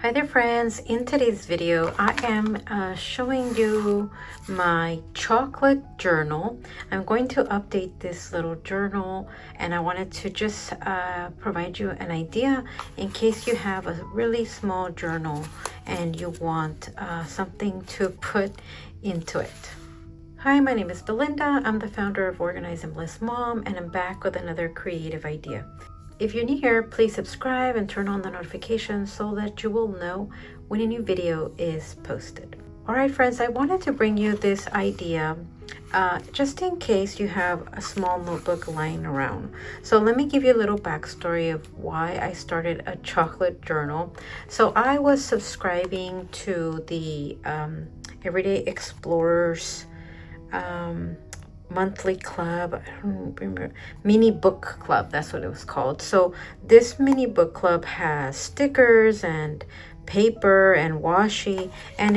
Hi there friends, in today's video I am showing you my chocolate journal. I'm going to update this little journal and I wanted to just provide you an idea in case you have a really small journal and you want something to put into it. Hi, my name is Belinda. I'm the founder of Organize and Bliss Mom and I'm back with another creative idea. If you're new here, please subscribe and turn on the notifications so that you will know when a new video is posted. All right, friends, I wanted to bring you this idea just in case you have a small notebook lying around. So let me give you a little backstory of why I started a chocolate journal. So I was subscribing to the Everyday Explorers monthly club. I don't remember, mini book club, that's what it was called. So this mini book club has stickers and paper and washi, and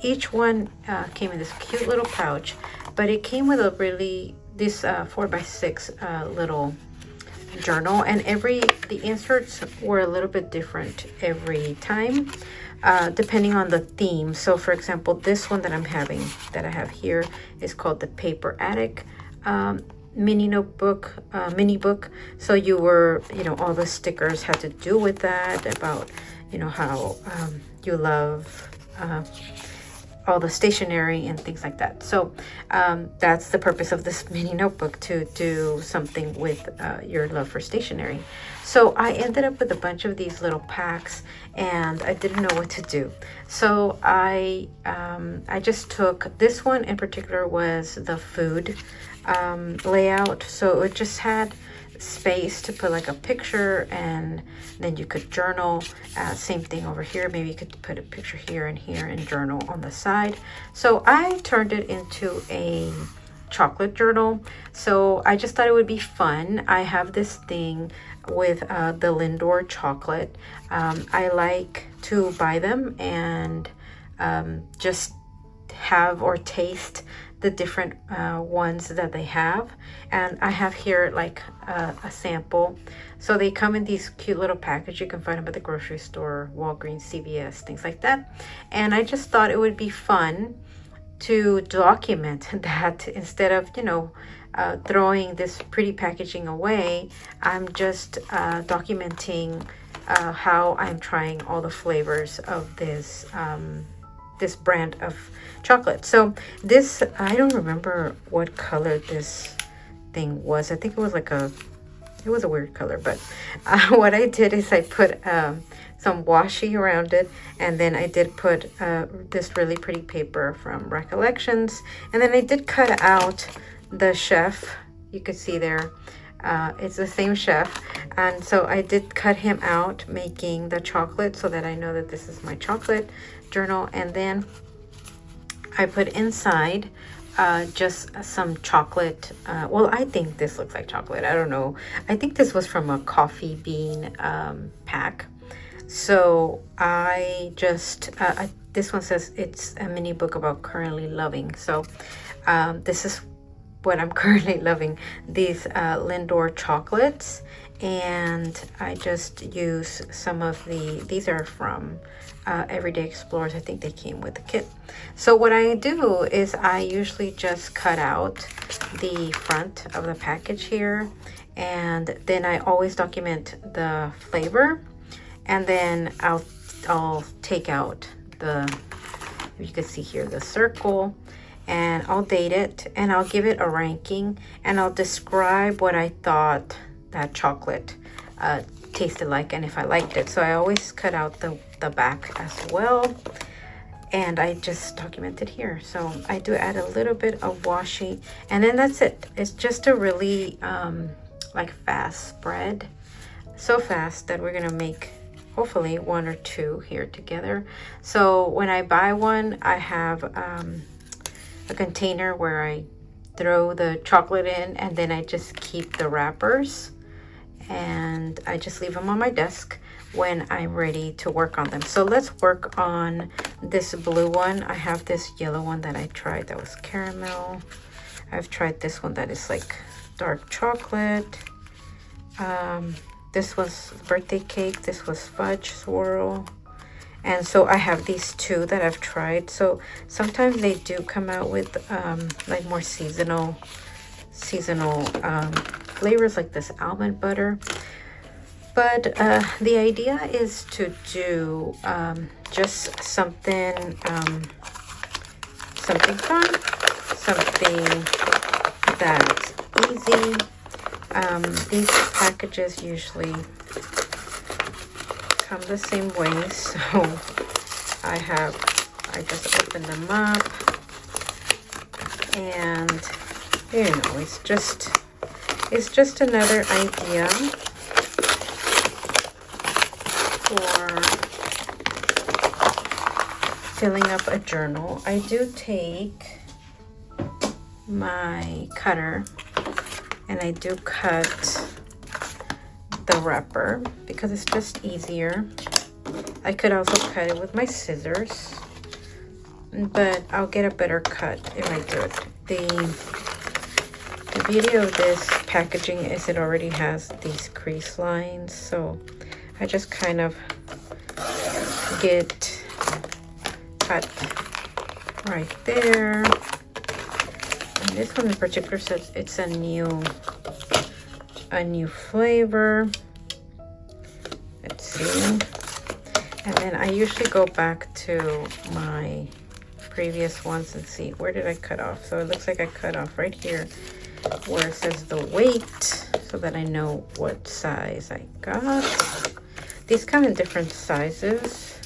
each one came in this cute little pouch, but it came with a really this 4x6 little journal, and the inserts were a little bit different every time depending on the theme. So for example, this one that I have here is called the Paper Attic mini notebook, mini book. So all the stickers had to do with that, about how you love all the stationery and things like that. So that's the purpose of this mini notebook, to do something with your love for stationery. So I ended up with a bunch of these little packs and I didn't know what to do. So I just took this one in particular, was the food layout. So it just had space to put like a picture, and then you could journal. Same thing over here, maybe you could put a picture here and journal on the side. So I turned it into a chocolate journal. So I just thought it would be fun. I have this thing with the Lindor chocolate. I like to buy them and just have or taste the different ones that they have, and I have here like a sample. So they come in these cute little packages. You can find them at the grocery store, Walgreens, CVS, things like that. And I just thought it would be fun to document that instead of throwing this pretty packaging away. I'm just documenting how I'm trying all the flavors of this brand of chocolate. So this, I don't remember what color this thing was. I think it was it was a weird color, but what I did is I put some washi around it, and then I did put this really pretty paper from Recollections, and then I did cut out the chef. You could see there, it's the same chef, and so I did cut him out making the chocolate so that I know that this is my chocolate journal. And then I put inside just some chocolate. Well, I think this looks like chocolate. I don't know. I think this was from a coffee bean pack. So I just, this one says it's a mini book about currently loving. So this is what I'm currently loving, these Lindor chocolates. And I just use some of these are from Everyday Explorers. I think they came with the kit. So what I do is I usually just cut out the front of the package here, and then I always document the flavor, and then I'll take out you can see here, the circle, and I'll date it, and I'll give it a ranking, and I'll describe what I thought that chocolate tasted like and if I liked it. So I always cut out the back as well, and I just document it here. So I do add a little bit of washi, and then that's it. It's just a really like fast spread, so fast that we're gonna make hopefully one or two here together. So when I buy one, I have a container where I throw the chocolate in, and then I just keep the wrappers, and I just leave them on my desk when I'm ready to work on them. So let's work on this blue one. I have this yellow one that I tried that was caramel. I've tried this one that is like dark chocolate. This was birthday cake. This was fudge swirl. And so I have these two that I've tried. So sometimes they do come out with like more seasonal flavors, like this almond butter. But the idea is to do just something fun, something that's easy. These packages usually come the same way, so I just open them up, and you know, it's just another idea for filling up a journal. I do take my cutter and I do cut the wrapper because it's just easier. I could also cut it with my scissors, but I'll get a better cut if I do it. The beauty of this packaging is it already has these crease lines, so I just kind of get cut right there. And this one in particular says it's a new flavor. Let's see. And then I usually go back to my previous ones and see where did I cut off. So it looks like I cut off right here where it says the weight, so that I know what size I got. These come in different sizes.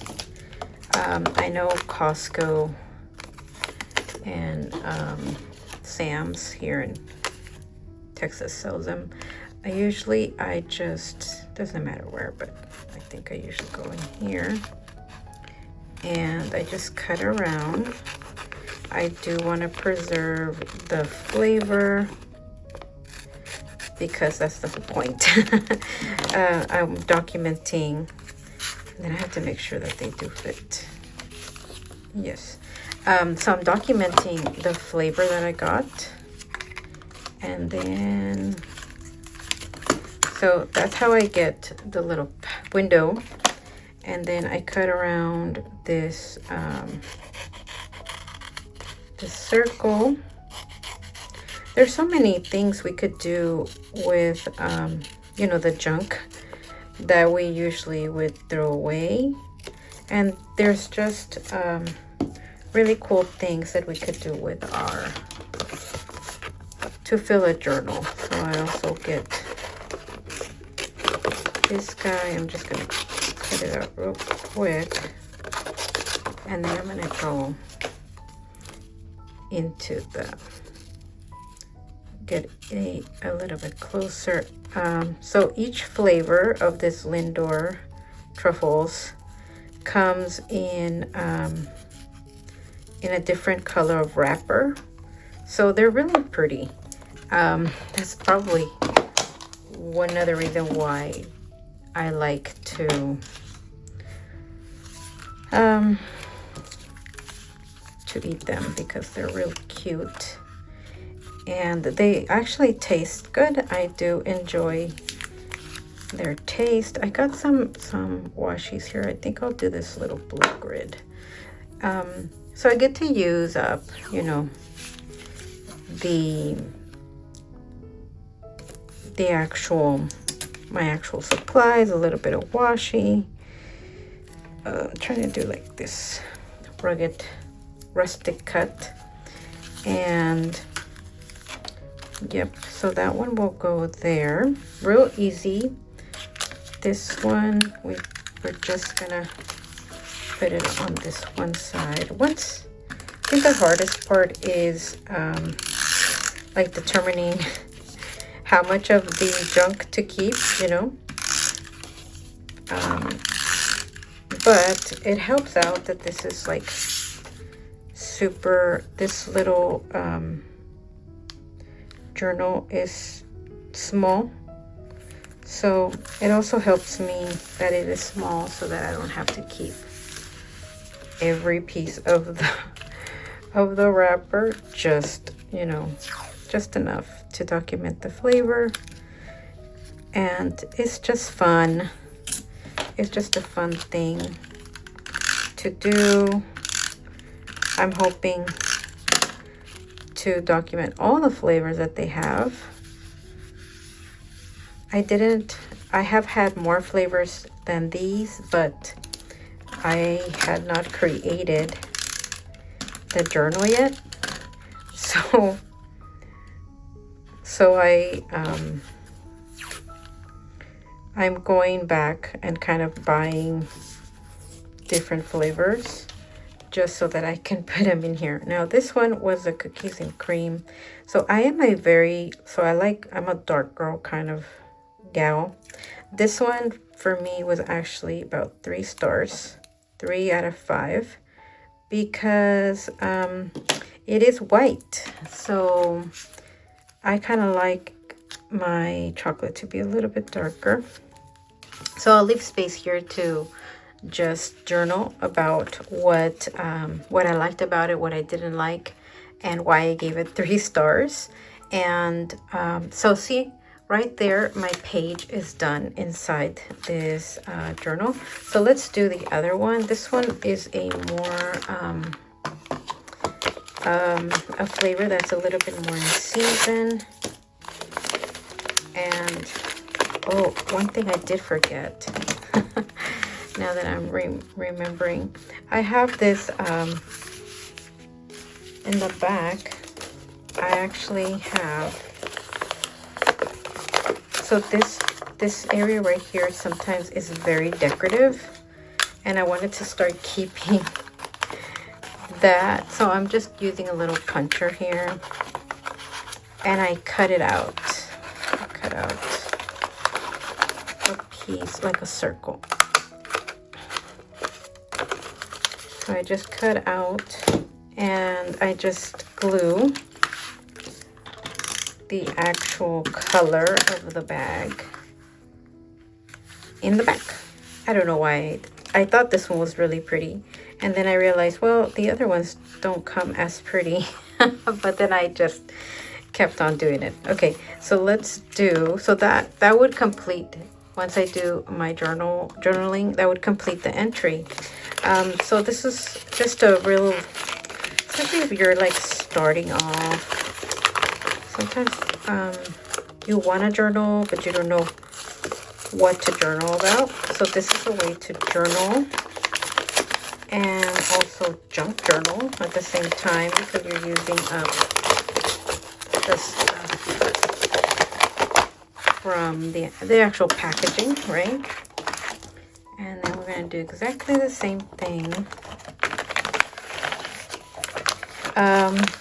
I know Costco and Sam's here in Texas sells them. I just, doesn't matter where, but I think I usually go in here and I just cut around. I do want to preserve the flavor because that's the whole point. I'm documenting, and then I have to make sure that they do fit. Yes. So I'm documenting the flavor that I got, and then so that's how I get the little window. And then I cut around this this circle. There's so many things we could do with you know, the junk that we usually would throw away, and there's just really cool things that we could do with to fill a journal. So I also get this guy. I'm just gonna cut it out real quick, and then I'm gonna go into get a little bit closer. So each flavor of this Lindor truffles comes in a different color of wrapper, so they're really pretty. That's probably one other reason why I like to eat them, because they're real cute and they actually taste good. I do enjoy their taste. I got some washies here. I think I'll do this little blue grid. So I get to use up, you know, my actual supplies, a little bit of washi. I'm trying to do like this rugged rustic cut, and yep, so that one will go there real easy. This one we're just gonna put it on this one side. I think the hardest part is like determining how much of the junk to keep, you know. But it helps out that this is like this little journal is small, so it also helps me that it is small, so that I don't have to keep every piece of the wrapper. Just, you know, just enough to document the flavor, and it's just fun. It's just a fun thing to do. I'm hoping to document all the flavors that they have. I have had more flavors than these, but I had not created the journal yet. So I'm going back and kind of buying different flavors just so that I can put them in here. Now this one was the cookies and cream. So I'm a dark girl kind of gal. This one for me was actually about 3 stars, 3 out of 5, because it is white. So I kind of like my chocolate to be a little bit darker. So I'll leave space here to just journal about what I liked about it, what I didn't like, and why I gave it 3 stars. And so see right there, my page is done inside this journal. So let's do the other one. This one is a more a flavor that's a little bit more in season. And oh, one thing I did forget. Now that I'm remembering, I have this in the back. I actually have, so this area right here sometimes is very decorative, and I wanted to start keeping that. So I'm just using a little puncher here, and I cut it out. I cut out a piece, like a circle. So I just cut out, and I just glue the actual color of the bag in the back. I don't know why. I thought this one was really pretty, and then I realized, well, the other ones don't come as pretty. But then I just kept on doing it. Okay, so let's do, so that would complete, once I do my journaling, that would complete the entry. So this is just a real, especially if you're like starting off, sometimes you want to journal, but you don't know what to journal about. So this is a way to journal and also junk journal at the same time, because you're using the stuff from the actual packaging, right? And then we're going to do exactly the same thing.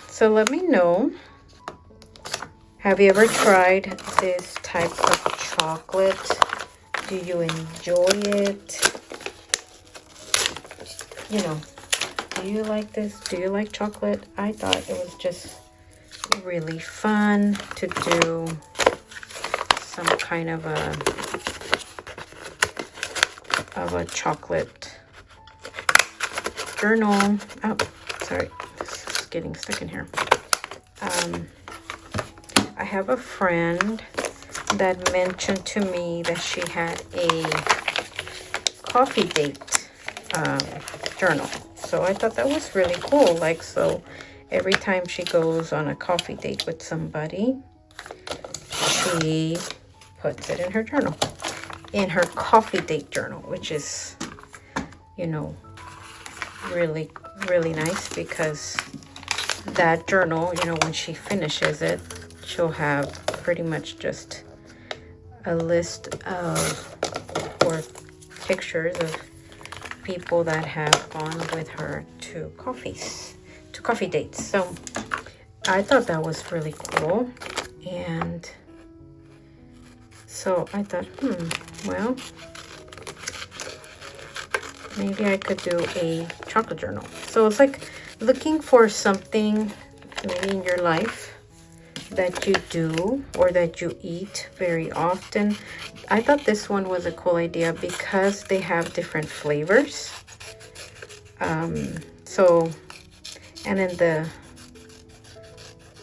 So let me know, have you ever tried this type of chocolate? Do you enjoy it? You know, do you like this? Do you like chocolate? I thought it was just really fun to do some kind of a chocolate journal. Oh, sorry, this is getting stuck in here. I have a friend that mentioned to me that she had a coffee date journal. So I thought that was really cool. Like, so every time she goes on a coffee date with somebody, she puts it in her journal, in her coffee date journal, which is, you know, really, really nice, because that journal, you know, when she finishes it, she'll have pretty much just a list of, or pictures of people that have gone with her to coffee dates. So I thought that was really cool. And so I thought, well, maybe I could do a chocolate journal. So it's like looking for something maybe in your life that you do or that you eat very often. I thought this one was a cool idea because they have different flavors. So, and then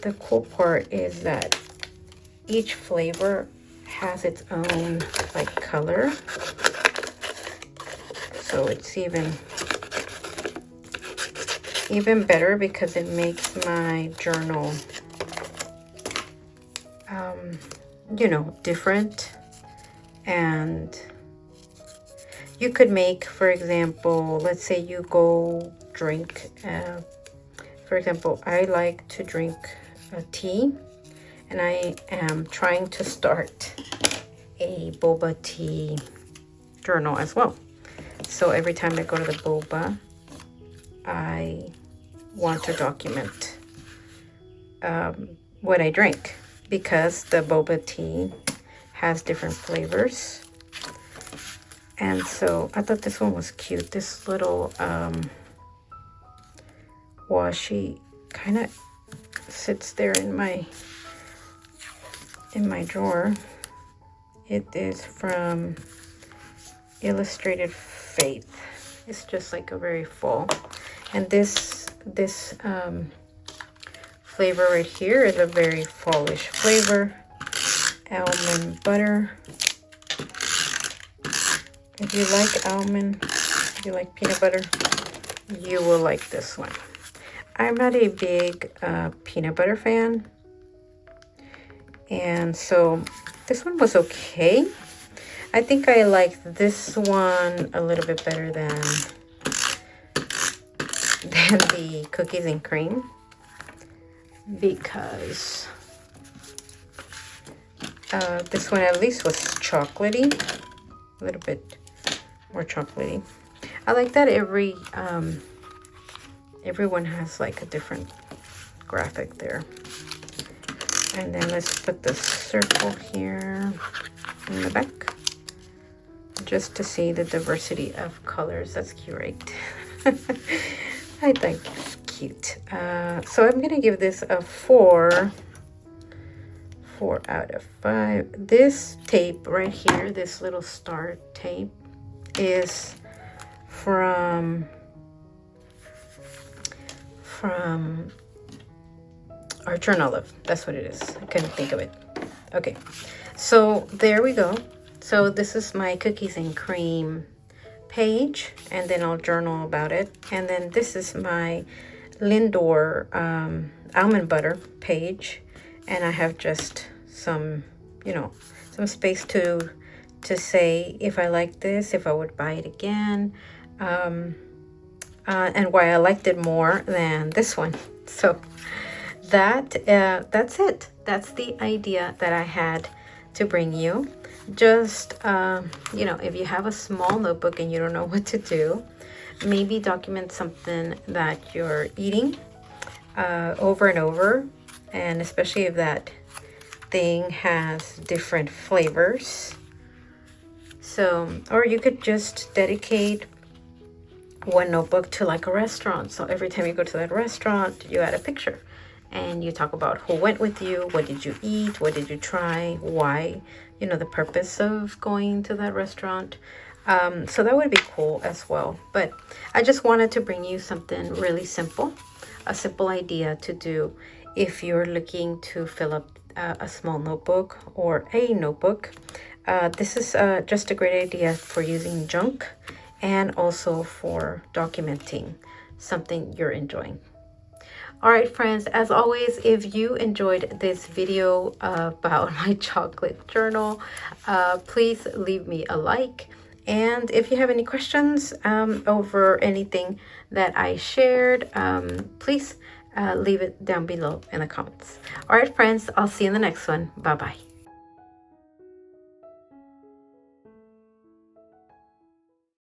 the cool part is that each flavor has its own like color. So it's even even better because it makes my journal, you know, different. And you could make, for example, let's say you go drink, for example, I like to drink tea, and I am trying to start a boba tea journal as well. So every time I go to the boba, I want to document what I drink, because the boba tea has different flavors. And so I thought this one was cute. This little washi kind of sits there in my drawer. It is from Illustrated Faith. It's just like a very full. And this flavor right here is a very fallish flavor. Almond butter. If you like almond, if you like peanut butter, you will like this one. I'm not a big peanut butter fan, and so this one was okay. I think I like this one a little bit better than the cookies and cream, because this one at least was chocolatey, a little bit more chocolatey. I like that everyone has like a different graphic there. And then let's put the circle here in the back, just to see the diversity of colors. That's cute, right? I think it's cute. So I'm gonna give this a 4 out of 5. This tape right here, this little star tape, is from our Journal. That's what it is. I couldn't think of it. Okay, so there we go. So this is my cookies and cream page, and then I'll journal about it. And then this is my Lindor almond butter page, and I have just some, you know, some space to say if I like this, if I would buy it again, and why I liked it more than this one. So that's it. That's the idea that I had to bring you. Just you know, if you have a small notebook and you don't know what to do, maybe document something that you're eating over and over, and especially if that thing has different flavors. So, or you could just dedicate one notebook to like a restaurant. So every time you go to that restaurant, you add a picture and you talk about who went with you, what did you eat, what did you try, why, you know, the purpose of going to that restaurant. So that would be cool as well. But I just wanted to bring you something really simple, a simple idea to do if you're looking to fill up a small notebook or a notebook. This is just a great idea for using junk, and also for documenting something you're enjoying. All right, friends, as always, if you enjoyed this video about my chocolate journal, please leave me a like. And if you have any questions over anything that I shared, please leave it down below in the comments. All right, friends, I'll see you in the next one. Bye-bye.